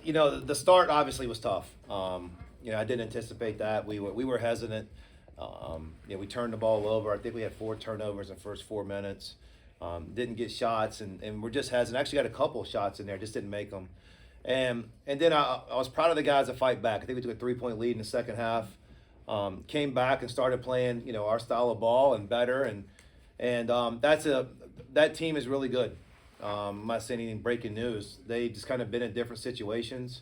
The start obviously was tough. I didn't anticipate that. We were hesitant. We turned the ball over. I think we had 4 turnovers in the first 4 minutes. Didn't get shots, and we're just hesitant. Actually got a couple of shots in there, just didn't make them. And then I was proud of the guys that fight back. I think we took a 3-point lead in the second half. Came back and started playing, our style of ball and better. And that team is really good. I'm not saying anything breaking news. They just kind of been in different situations.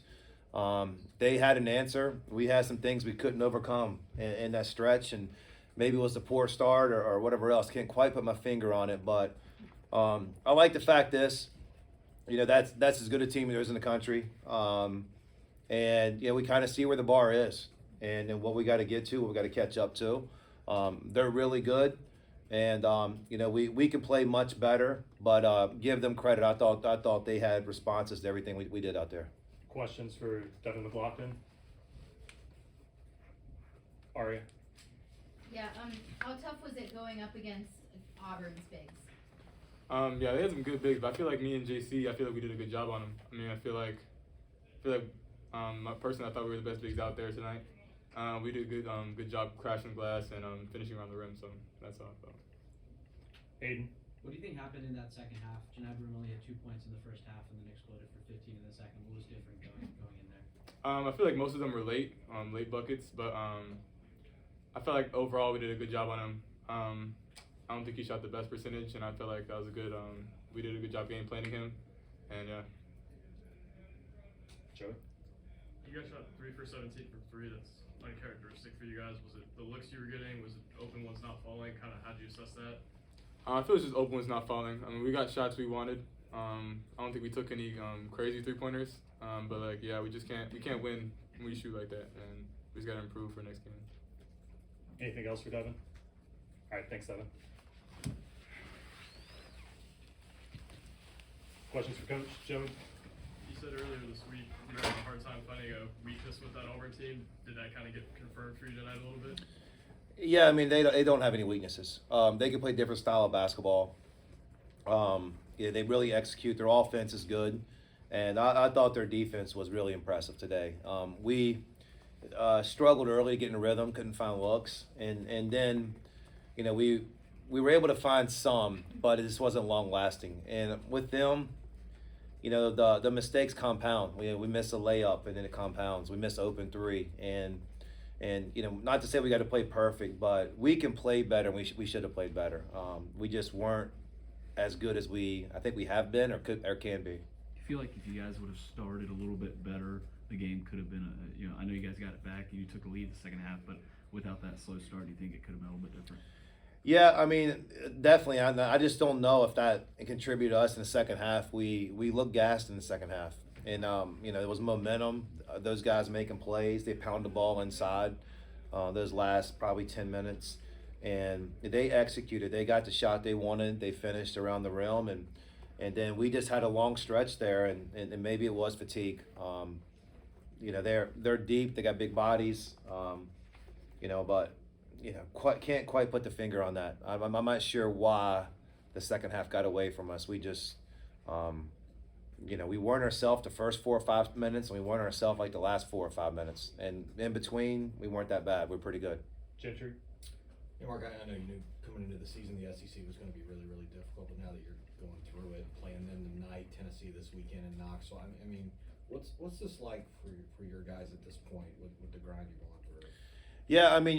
They had an answer. We had some things we couldn't overcome in that stretch, and maybe it was the poor start or whatever else. Can't quite put my finger on it, but I like the fact that's as good a team as there is in the country. And we kind of see where the bar is and what we got to get to, what we got to catch up to. They're really good. And we can play much better, but give them credit. I thought they had responses to everything we did out there. Questions for Devin McGlockton? Aria? Yeah. How tough was it going up against Auburn's bigs? Yeah, they had some good bigs, but I feel like me and JC, I feel like we did a good job on them. I mean, I feel like personally, I thought we were the best bigs out there tonight. We did a good job crashing the glass and finishing around the rim, so that's how I felt. Aiden? What do you think happened in that second half? Ginebra only had 2 points in the first half and then exploded for 15 in the second. What was different going in there? I feel like most of them were late buckets, but I feel like overall we did a good job on him. I don't think he shot the best percentage, and I feel like that was a good. We did a good job game planning him, and yeah. Joey? You guys shot 3 for 17 from 3. That's uncharacteristic for you guys. Was it the looks you were getting? Was it open ones not falling? Kind of how'd you assess that? I feel it's just open ones not falling. I mean, we got shots we wanted. I don't think we took any crazy 3-pointers. But we can't win when we shoot like that, and we just gotta improve for next game. Anything else for Devin? All right, thanks, Devin. Questions for Coach Joey? You said earlier this week you were having a hard time finding a weakness with that Auburn team. Did that kind of get confirmed for you tonight a little bit? Yeah, I mean they don't have any weaknesses. They can play different style of basketball. They really execute. Their offense is good, and I thought their defense was really impressive today. We struggled early to get in rhythm, couldn't find looks, and then we were able to find some, but it just wasn't long lasting. And with them, the mistakes compound. We miss a layup and then it compounds. We miss open 3 and not to say we got to play perfect, but we can play better. We should have played better. We just weren't as good as I think we have been or can be. I feel like if you guys would have started a little bit better, the game could have been I know you guys got it back and you took a lead the second half, but without that slow start, do you think it could have been a little bit different? Yeah, I mean, definitely. I just don't know if that contributed to us in the second half. We looked gassed in the second half. And, there was momentum. Those guys making plays. They pounded the ball inside those last probably 10 minutes. And they executed. They got the shot they wanted. They finished around the rim. And then we just had a long stretch there. And maybe it was fatigue. They're deep. They got big bodies. But can't quite put the finger on that. I'm not sure why the second half got away from us. We just, we weren't ourselves the first 4 or 5 minutes, and we weren't ourselves like the last 4 or 5 minutes. And in between, we weren't that bad. We're pretty good. Gentry? Yeah, Mark, I know you knew coming into the season the SEC was going to be really, really difficult, but now that you're going through it, playing them tonight, Tennessee this weekend, and Knoxville, I mean, what's this like for your guys at this point with the grind you're going through? Yeah, I mean,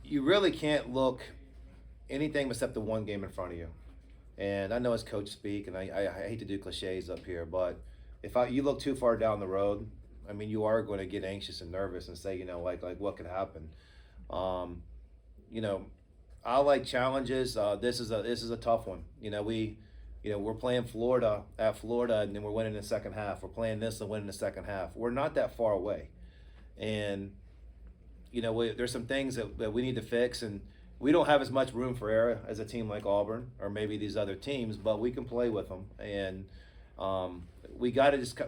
you really can't look anything except the one game in front of you. And I know it's coach speak, and I hate to do cliches up here, but if you look too far down the road, I mean, you are going to get anxious and nervous and say, like what could happen. I like challenges. This is a tough one. We're playing Florida at Florida, and then we're winning the second half. We're playing this and winning the second half. We're not that far away, and there's some things that we need to fix, and we don't have as much room for error as a team like Auburn or maybe these other teams, but we can play with them. And we got to just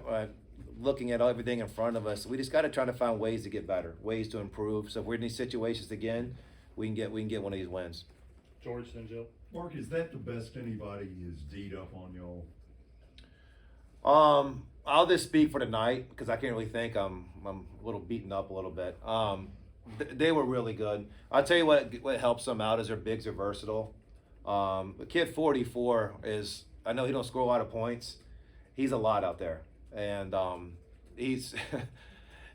looking at everything in front of us. We just got to try to find ways to get better, ways to improve. So if we're in these situations again, we can get one of these wins. George, then Jill. Mark, is that the best anybody has D'd up on y'all? I'll just speak for tonight because I can't really think. I'm a little beaten up a little bit. They were really good. I'll tell you what helps them out is their bigs are versatile. The kid 44 is, I know he don't score a lot of points. He's a lot out there, and he's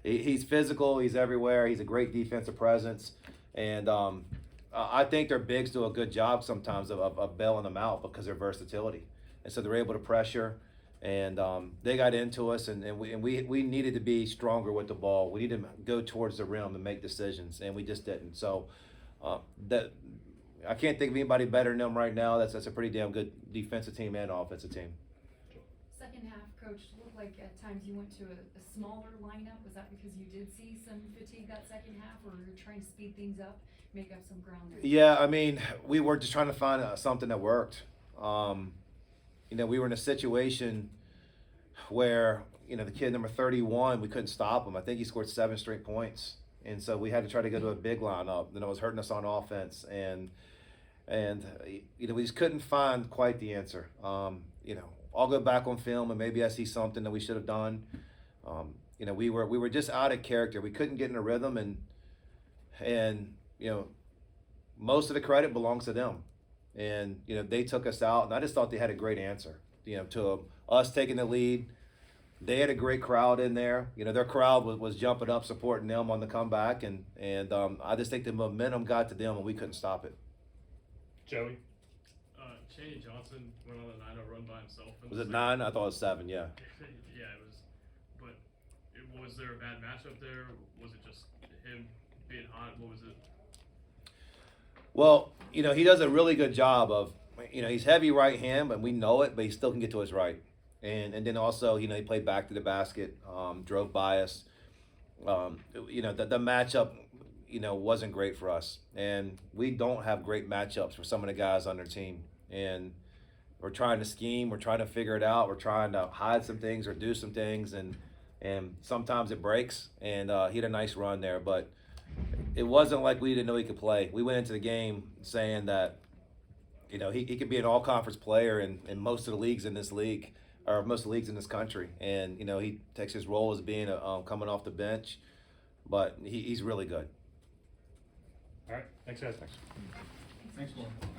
he's physical. He's everywhere. He's a great defensive presence, and I think their bigs do a good job sometimes of bailing them out because of their versatility, and so they're able to pressure. And they got into us, and we needed to be stronger with the ball. We needed to go towards the rim and make decisions, and we just didn't. So that I can't think of anybody better than them right now. That's a pretty damn good defensive team and offensive team. Second half, Coach, looked like at times you went to a smaller lineup. Was that because you did see some fatigue that second half, or you were trying to speed things up, make up some ground there? Yeah, I mean, we were just trying to find something that worked. We were in a situation where, the kid number 31, we couldn't stop him. I think he scored 7 straight points. And so we had to try to go to a big lineup. It was hurting us on offense. And we just couldn't find quite the answer. I'll go back on film and maybe I see something that we should have done. We were just out of character. We couldn't get in a rhythm, and most of the credit belongs to them. And they took us out, and I just thought they had a great answer. To us taking the lead, they had a great crowd in there. Their crowd was jumping up, supporting them on the comeback, and I just think the momentum got to them, and we couldn't stop it. Joey? Chaney Johnson went on a 9-0 run by himself. Was it 9? I thought it was 7. Yeah. Yeah, it was. But was there a bad matchup there? Was it just him being hot? What was it? Well, he does a really good job of, he's heavy right hand, but we know it, but he still can get to his right. And then also, he played back to the basket, drove by us. The matchup, wasn't great for us. And we don't have great matchups for some of the guys on their team. And we're trying to scheme, we're trying to figure it out, we're trying to hide some things or do some things, and sometimes it breaks. And he had a nice run there, but it wasn't like we didn't know he could play. We went into the game saying that, he could be an all-conference player in most of the leagues in this league, or most of the leagues in this country. And, he takes his role as being coming off the bench, but he's really good. All right. Thanks, guys. Thanks, Lauren.